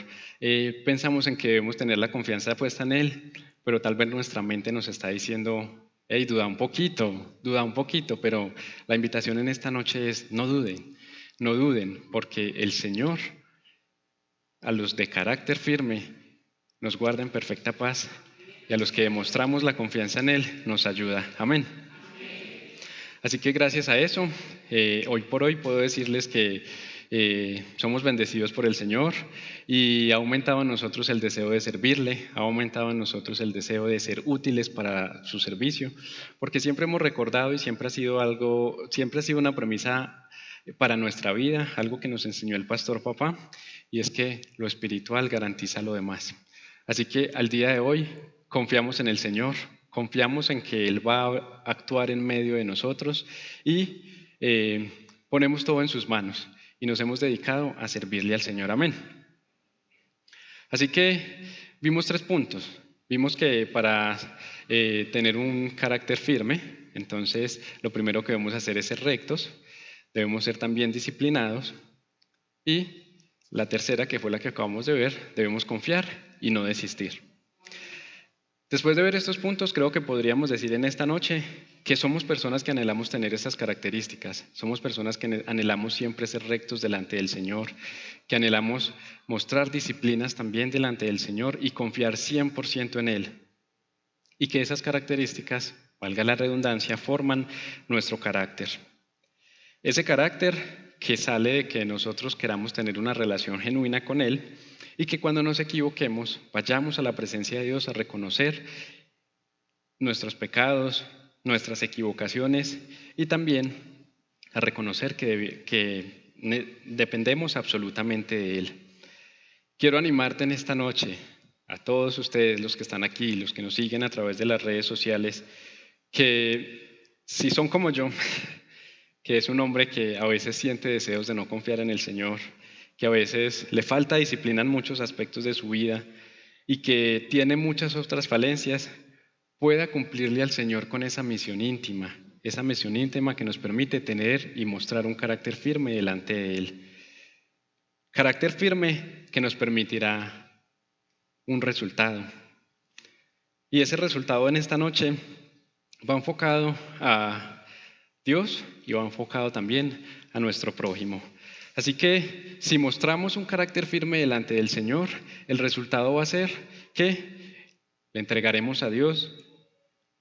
pensamos en que debemos tener la confianza puesta en Él, pero tal vez nuestra mente nos está diciendo, hey, duda un poquito, pero la invitación en esta noche es no duden, porque el Señor, a los de carácter firme, nos guarda en perfecta paz y a los que demostramos la confianza en Él nos ayuda. Amén. Así que gracias a eso, hoy por hoy puedo decirles que somos bendecidos por el Señor y ha aumentado en nosotros el deseo de servirle, ha aumentado en nosotros el deseo de ser útiles para su servicio, porque siempre hemos recordado y siempre ha sido una premisa para nuestra vida, algo que nos enseñó el pastor papá, y es que lo espiritual garantiza lo demás. Así que al día de hoy confiamos en el Señor, confiamos en que Él va a actuar en medio de nosotros y ponemos todo en sus manos y nos hemos dedicado a servirle al Señor. Amén. Así que vimos 3 puntos. Vimos que para tener un carácter firme, entonces lo primero que debemos hacer es ser rectos, debemos ser también disciplinados y la tercera, que fue la que acabamos de ver, debemos confiar y no desistir. Después de ver estos puntos, creo que podríamos decir en esta noche que somos personas que anhelamos tener estas características. Somos personas que anhelamos siempre ser rectos delante del Señor, que anhelamos mostrar disciplinas también delante del Señor y confiar 100% en Él. Y que esas características, valga la redundancia, forman nuestro carácter. Ese carácter que sale de que nosotros queramos tener una relación genuina con Él y que cuando nos equivoquemos vayamos a la presencia de Dios a reconocer nuestros pecados, nuestras equivocaciones y también a reconocer que dependemos absolutamente de Él. Quiero animarte en esta noche, a todos ustedes, los que están aquí, los que nos siguen a través de las redes sociales, que si son como yo, que es un hombre que a veces siente deseos de no confiar en el Señor, que a veces le falta disciplina en muchos aspectos de su vida y que tiene muchas otras falencias, pueda cumplirle al Señor con esa misión íntima que nos permite tener y mostrar un carácter firme delante de Él. Carácter firme que nos permitirá un resultado. Y ese resultado en esta noche va enfocado a Dios y va enfocado también a nuestro prójimo. Así que si mostramos un carácter firme delante del Señor, el resultado va a ser que le entregaremos a Dios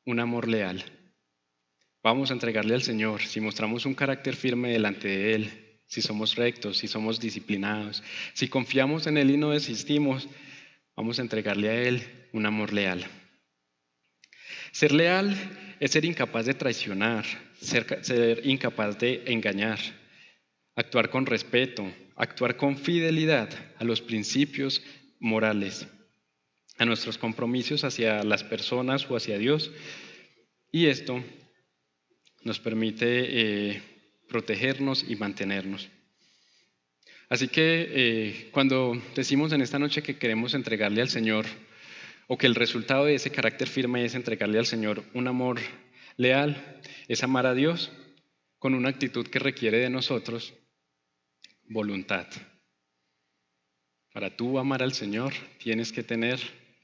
un amor leal. Vamos a entregarle al Señor, si mostramos un carácter firme delante de Él, si somos rectos, si somos disciplinados, si confiamos en Él y no desistimos, vamos a entregarle a Él un amor leal. Ser leal es ser incapaz de traicionar, ser incapaz de engañar, actuar con respeto, actuar con fidelidad a los principios morales, a nuestros compromisos hacia las personas o hacia Dios. Y esto nos permite protegernos y mantenernos. Así que cuando decimos en esta noche que queremos entregarle al Señor, o que el resultado de ese carácter firme es entregarle al Señor un amor leal, es amar a Dios con una actitud que requiere de nosotros voluntad. Para tú amar al Señor tienes que tener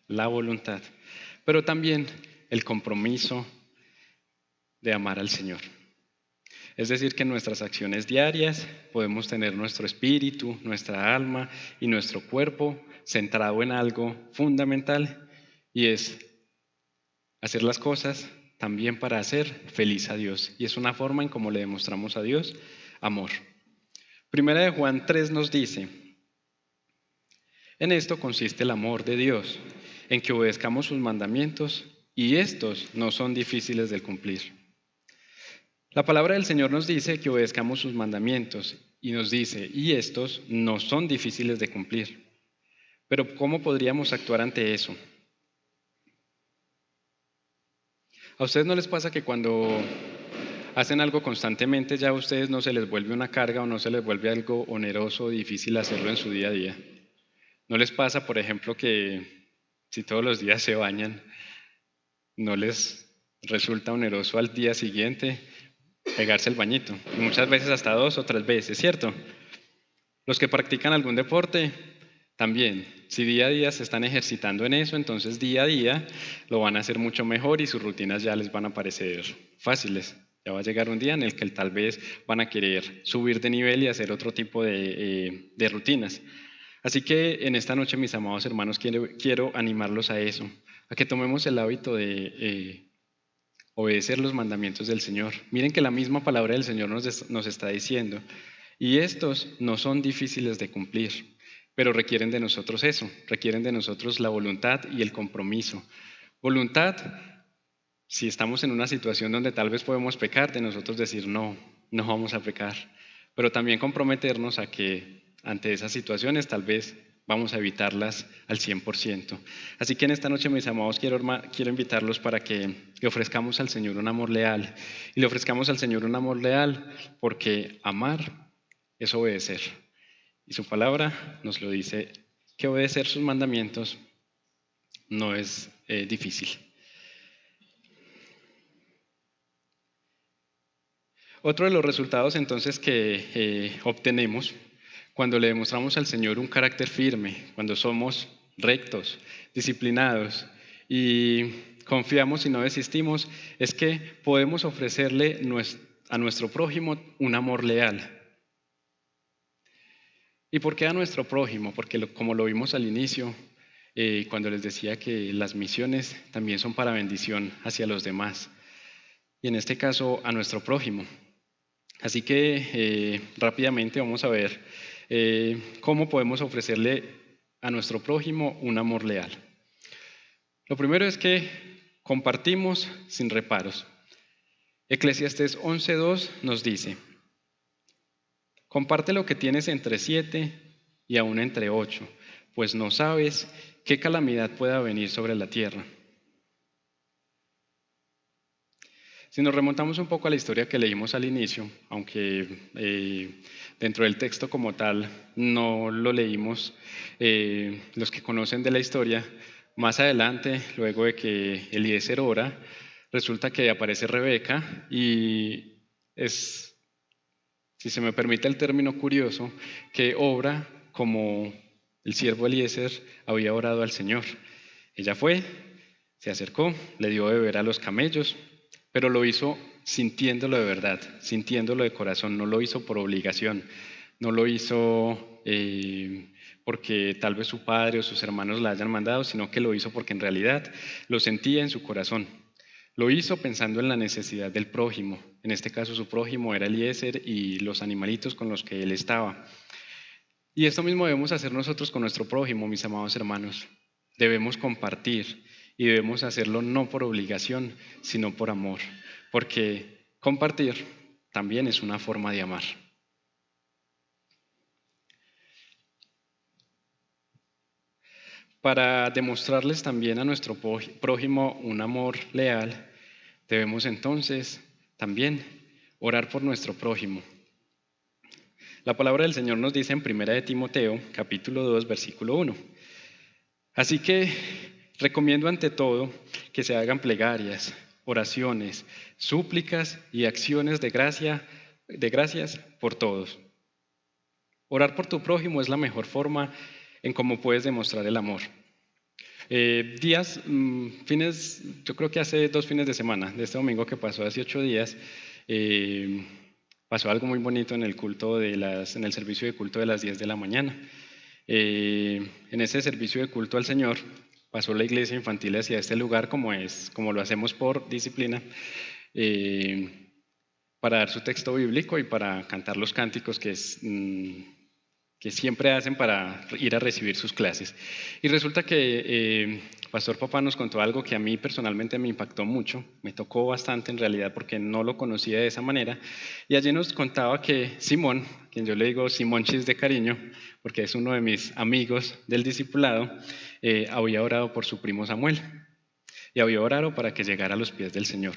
la voluntad, pero también el compromiso de amar al Señor. Es decir, que en nuestras acciones diarias podemos tener nuestro espíritu, nuestra alma y nuestro cuerpo centrado en algo fundamental, y es hacer las cosas también para hacer feliz a Dios. Y es una forma en cómo le demostramos a Dios amor. Primera de Juan 3 nos dice: en esto consiste el amor de Dios, en que obedezcamos sus mandamientos, y estos no son difíciles de cumplir. La palabra del Señor nos dice que obedezcamos sus mandamientos, y nos dice, y estos no son difíciles de cumplir. Pero ¿cómo podríamos actuar ante eso? ¿A ustedes no les pasa que cuando hacen algo constantemente ya a ustedes no se les vuelve una carga o no se les vuelve algo oneroso o difícil hacerlo en su día a día? ¿No les pasa, por ejemplo, que si todos los días se bañan, no les resulta oneroso al día siguiente pegarse el bañito? Y muchas veces hasta 2 o 3 veces, ¿cierto? Los que practican algún deporte, también, si día a día se están ejercitando en eso, entonces día a día lo van a hacer mucho mejor y sus rutinas ya les van a parecer fáciles. Ya va a llegar un día en el que tal vez van a querer subir de nivel y hacer otro tipo de rutinas. Así que en esta noche, mis amados hermanos, quiero animarlos a eso, a que tomemos el hábito de obedecer los mandamientos del Señor. Miren que la misma palabra del Señor nos está diciendo, y estos no son difíciles de cumplir, pero requieren de nosotros eso, requieren de nosotros la voluntad y el compromiso. Voluntad, si estamos en una situación donde tal vez podemos pecar, de nosotros decir no vamos a pecar, pero también comprometernos a que ante esas situaciones tal vez vamos a evitarlas al 100%. Así que en esta noche, mis amados, quiero invitarlos para que le ofrezcamos al Señor un amor leal. Y le ofrezcamos al Señor un amor leal porque amar es obedecer. Y su palabra nos lo dice, que obedecer sus mandamientos no es difícil. Otro de los resultados entonces que obtenemos cuando le demostramos al Señor un carácter firme, cuando somos rectos, disciplinados y confiamos y no desistimos, es que podemos ofrecerle a nuestro prójimo un amor leal. ¿Y por qué a nuestro prójimo? Porque como lo vimos al inicio, cuando les decía que las misiones también son para bendición hacia los demás. Y en este caso, a nuestro prójimo. Así que rápidamente vamos a ver cómo podemos ofrecerle a nuestro prójimo un amor leal. Lo primero es que compartimos sin reparos. Eclesiastés 11:2 nos dice, comparte lo que tienes entre 7 y aún entre 8, pues no sabes qué calamidad pueda venir sobre la tierra. Si nos remontamos un poco a la historia que leímos al inicio, aunque dentro del texto como tal no lo leímos, los que conocen de la historia, más adelante, luego de que Eliezer ora, resulta que aparece Rebeca y es, si se me permite el término curioso, que obra como el siervo Eliezer había orado al Señor. Ella fue, se acercó, le dio de beber a los camellos, pero lo hizo sintiéndolo de verdad, sintiéndolo de corazón, no lo hizo por obligación, no lo hizo porque tal vez su padre o sus hermanos la hayan mandado, sino que lo hizo porque en realidad lo sentía en su corazón. Lo hizo pensando en la necesidad del prójimo, en este caso su prójimo era Eliezer y los animalitos con los que él estaba. Y esto mismo debemos hacer nosotros con nuestro prójimo, mis amados hermanos. Debemos compartir. Y debemos hacerlo no por obligación, sino por amor, porque compartir también es una forma de amar. Para demostrarles también a nuestro prójimo un amor leal, debemos entonces también orar por nuestro prójimo. La palabra del Señor nos dice en 1 de Timoteo, capítulo 2, versículo 1. Así que recomiendo ante todo que se hagan plegarias, oraciones, súplicas y acciones de gracias por todos. Orar por tu prójimo es la mejor forma en cómo puedes demostrar el amor. Yo creo que hace 2 fines de semana, de este domingo que pasó hace 8 días, pasó algo muy bonito en el servicio de culto de las 10 de la mañana. En ese servicio de culto al Señor, pasó la iglesia infantil hacia este lugar como lo hacemos por disciplina, para dar su texto bíblico y para cantar los cánticos que siempre hacen para ir a recibir sus clases. Y resulta que Pastor Papá nos contó algo que a mí personalmente me impactó mucho, me tocó bastante en realidad porque no lo conocía de esa manera, y allí nos contaba que Simón, quien yo le digo Simonchis de cariño, porque es uno de mis amigos del discipulado, había orado por su primo Samuel y había orado para que llegara a los pies del Señor.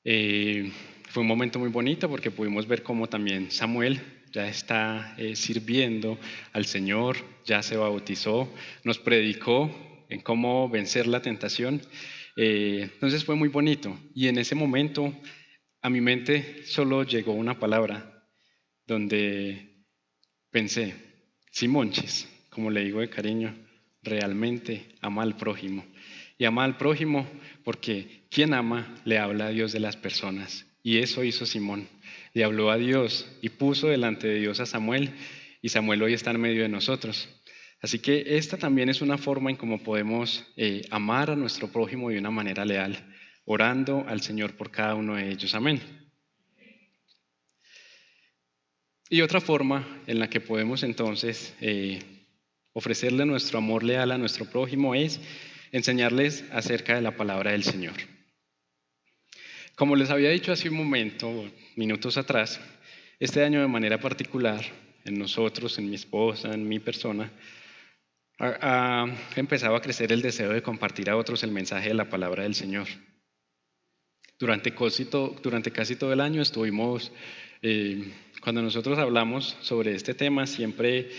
Fue un momento muy bonito porque pudimos ver cómo también Samuel ya está sirviendo al Señor, ya se bautizó, nos predicó en cómo vencer la tentación. Entonces fue muy bonito y en ese momento a mi mente solo llegó una palabra donde pensé, Simonchis, como le digo de cariño, realmente ama al prójimo. Y ama al prójimo porque quien ama le habla a Dios de las personas. Y eso hizo Simón. Le habló a Dios y puso delante de Dios a Samuel. Y Samuel hoy está en medio de nosotros. Así que esta también es una forma en cómo podemos amar a nuestro prójimo de una manera leal, orando al Señor por cada uno de ellos. Amén. Y otra forma en la que podemos entonces ofrecerle nuestro amor leal a nuestro prójimo es enseñarles acerca de la palabra del Señor. Como les había dicho hace un momento, minutos atrás, este año de manera particular, en nosotros, en mi esposa, en mi persona, ha empezado a crecer el deseo de compartir a otros el mensaje de la palabra del Señor. Durante casi todo el año estuvimos, cuando nosotros hablamos sobre este tema, siempre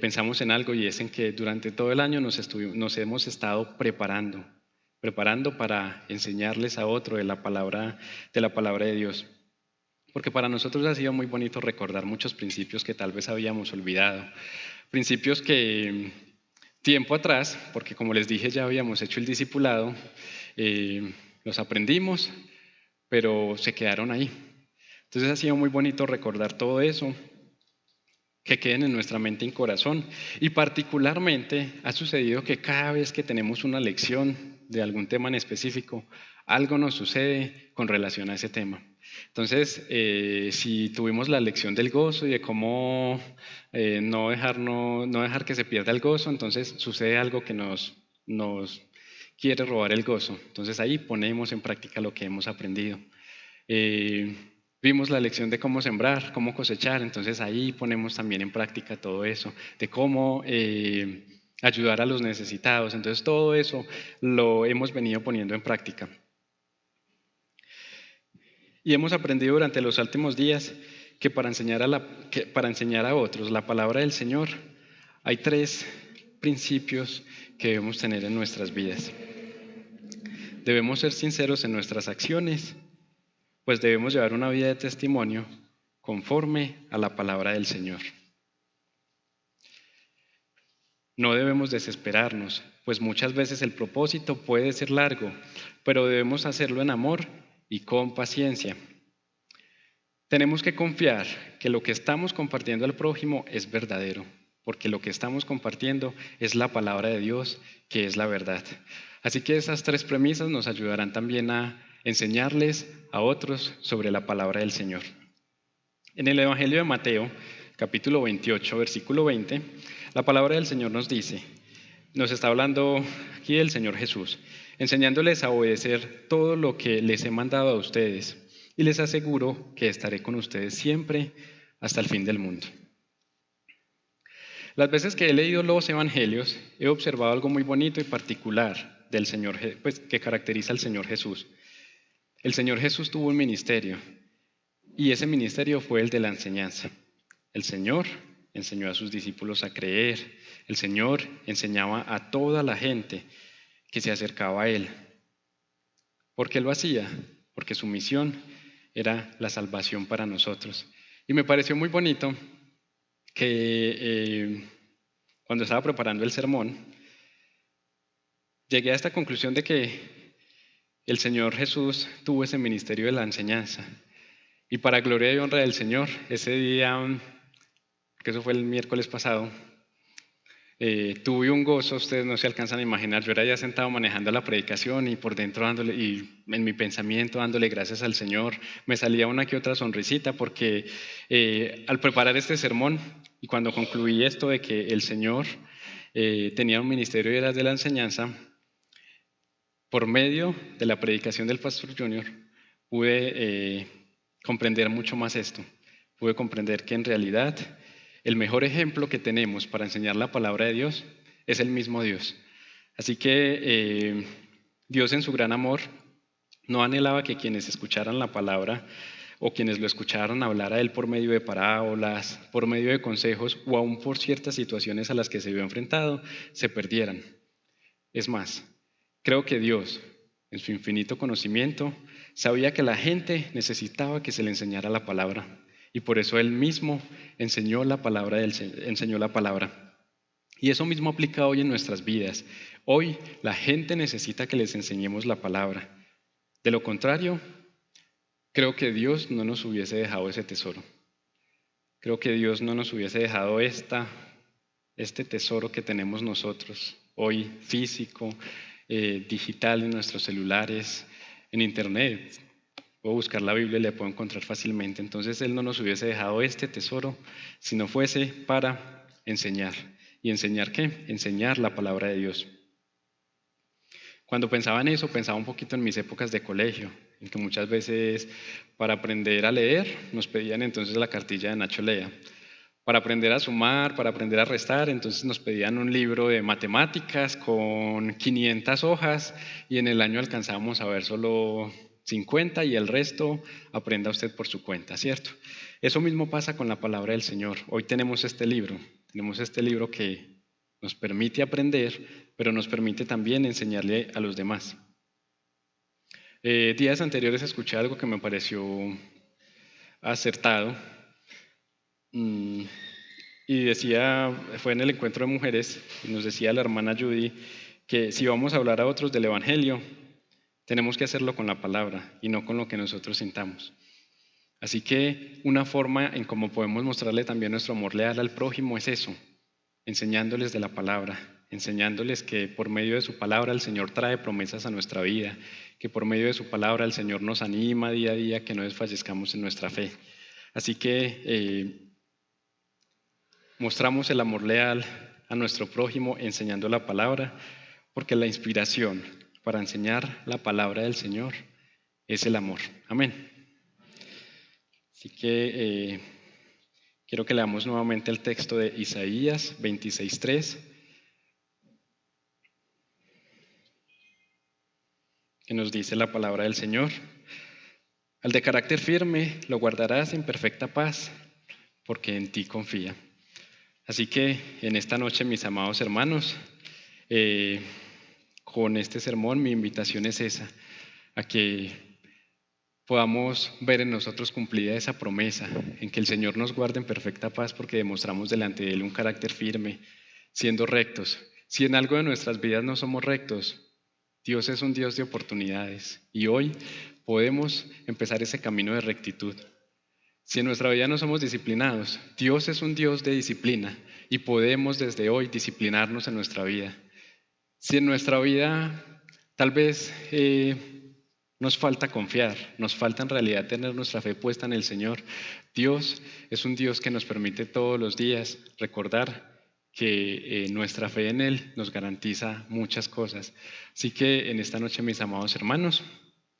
pensamos en algo, y es en que durante todo el año nos hemos estado preparando para enseñarles a otro de la palabra de Dios. Porque para nosotros ha sido muy bonito recordar muchos principios que tal vez habíamos olvidado. Principios que tiempo atrás, porque como les dije ya habíamos hecho el discipulado, los aprendimos, pero se quedaron ahí. Entonces ha sido muy bonito recordar todo eso, que queden en nuestra mente y corazón. Y particularmente ha sucedido que cada vez que tenemos una lección de algún tema en específico, algo nos sucede con relación a ese tema. Entonces, si tuvimos la lección del gozo y de cómo no dejar que se pierda el gozo, entonces sucede algo que nos quiere robar el gozo. Entonces ahí ponemos en práctica lo que hemos aprendido. Vimos la lección de cómo sembrar, cómo cosechar, entonces ahí ponemos también en práctica todo eso, de cómo ayudar a los necesitados. Entonces todo eso lo hemos venido poniendo en práctica. Y hemos aprendido durante los últimos días que para enseñar a otros la palabra del Señor hay 3 principios que debemos tener en nuestras vidas. Debemos ser sinceros en nuestras acciones, pues debemos llevar una vida de testimonio conforme a la palabra del Señor. No debemos desesperarnos, pues muchas veces el propósito puede ser largo, pero debemos hacerlo en amor y con paciencia. Tenemos que confiar que lo que estamos compartiendo al prójimo es verdadero, porque lo que estamos compartiendo es la palabra de Dios, que es la verdad. Así que esas 3 premisas nos ayudarán también a enseñarles a otros sobre la palabra del Señor. En el Evangelio de Mateo, capítulo 28, versículo 20, la palabra del Señor nos está hablando aquí del Señor Jesús, enseñándoles a obedecer todo lo que les he mandado a ustedes, y les aseguro que estaré con ustedes siempre hasta el fin del mundo. Las veces que he leído los evangelios, he observado algo muy bonito y particular del Señor, pues, que caracteriza al Señor Jesús. El Señor Jesús tuvo un ministerio, y ese ministerio fue el de la enseñanza. El Señor enseñó a sus discípulos a creer. El Señor enseñaba a toda la gente que se acercaba a Él. ¿Por qué lo hacía? Porque su misión era la salvación para nosotros. Y me pareció muy bonito que cuando estaba preparando el sermón, llegué a esta conclusión de que el Señor Jesús tuvo ese ministerio de la enseñanza. Y para gloria y honra del Señor, ese día, que eso fue el miércoles pasado, tuve un gozo, ustedes no se alcanzan a imaginar. Yo era ya sentado manejando la predicación y por dentro y en mi pensamiento dándole gracias al Señor. Me salía una que otra sonrisita porque al preparar este sermón y cuando concluí esto de que el Señor tenía un ministerio y era de la enseñanza, por medio de la predicación del Pastor Junior pude comprender mucho más esto. Pude comprender que en realidad el mejor ejemplo que tenemos para enseñar la palabra de Dios es el mismo Dios. Así que Dios en su gran amor no anhelaba que quienes escucharan la palabra o quienes lo escucharan hablar a Él por medio de parábolas, por medio de consejos o aún por ciertas situaciones a las que se vio enfrentado, se perdieran. Es más, creo que Dios, en su infinito conocimiento, sabía que la gente necesitaba que se le enseñara la palabra. Y por eso Él mismo enseñó la palabra. Y eso mismo aplica hoy en nuestras vidas. Hoy la gente necesita que les enseñemos la palabra. De lo contrario, creo que Dios no nos hubiese dejado ese tesoro. Creo que Dios no nos hubiese dejado esta este tesoro que tenemos nosotros hoy, físico, digital, en nuestros celulares, en internet. Puedo buscar la Biblia y la puedo encontrar fácilmente. Entonces Él no nos hubiese dejado este tesoro si no fuese para enseñar. ¿Y enseñar qué? Enseñar la palabra de Dios. Cuando pensaba en eso, pensaba un poquito en mis épocas de colegio, en que muchas veces para aprender a leer nos pedían entonces la cartilla de Nacho Lea. Para aprender a sumar, para aprender a restar, entonces nos pedían un libro de matemáticas con 500 hojas y en el año alcanzábamos a ver solo 50 y el resto aprenda usted por su cuenta, ¿cierto? Eso mismo pasa con la palabra del Señor. Hoy tenemos este libro que nos permite aprender, pero nos permite también enseñarle a los demás. Días anteriores escuché algo que me pareció acertado y decía, fue en el encuentro de mujeres, y nos decía la hermana Judy que si vamos a hablar a otros del Evangelio, tenemos que hacerlo con la palabra y no con lo que nosotros sintamos. Así que una forma en cómo podemos mostrarle también nuestro amor leal al prójimo es eso, enseñándoles de la palabra, enseñándoles que por medio de su palabra el Señor trae promesas a nuestra vida, que por medio de su palabra el Señor nos anima día a día que no desfallezcamos en nuestra fe. Así que mostramos el amor leal a nuestro prójimo enseñando la palabra, porque la inspiración para enseñar la palabra del Señor es el amor. Amén. Así que quiero que leamos nuevamente el texto de Isaías 26:3, que nos dice la palabra del Señor. Al de carácter firme lo guardarás en perfecta paz, porque en ti confía. Así que en esta noche, mis amados hermanos, con este sermón mi invitación es esa, a que podamos ver en nosotros cumplida esa promesa, en que el Señor nos guarde en perfecta paz porque demostramos delante de Él un carácter firme, siendo rectos. Si en algo de nuestras vidas no somos rectos, Dios es un Dios de oportunidades y hoy podemos empezar ese camino de rectitud. Si en nuestra vida no somos disciplinados, Dios es un Dios de disciplina y podemos desde hoy disciplinarnos en nuestra vida. Si en nuestra vida tal vez nos falta confiar, nos falta en realidad tener nuestra fe puesta en el Señor, Dios es un Dios que nos permite todos los días recordar que nuestra fe en Él nos garantiza muchas cosas. Así que en esta noche, mis amados hermanos,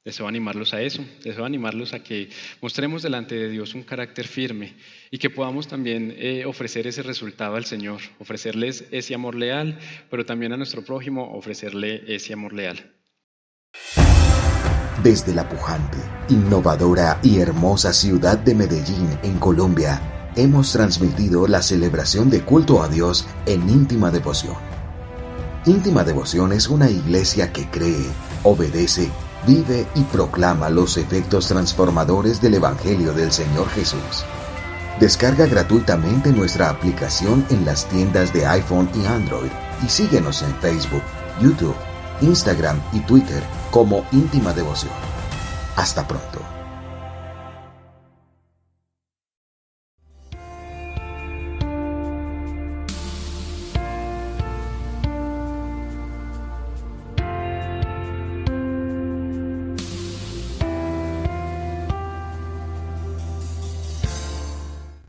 deseo animarlos a eso, deseo animarlos a que mostremos delante de Dios un carácter firme y que podamos también ofrecer ese resultado al Señor, ofrecerles ese amor leal, pero también a nuestro prójimo ofrecerle ese amor leal. Desde la pujante, innovadora y hermosa ciudad de Medellín, en Colombia, hemos transmitido la celebración de culto a Dios en íntima devoción. Íntima Devoción es una iglesia que cree, obedece, vive y proclama los efectos transformadores del Evangelio del Señor Jesús. Descarga gratuitamente nuestra aplicación en las tiendas de iPhone y Android y síguenos en Facebook, YouTube, Instagram y Twitter como Íntima Devoción. Hasta pronto.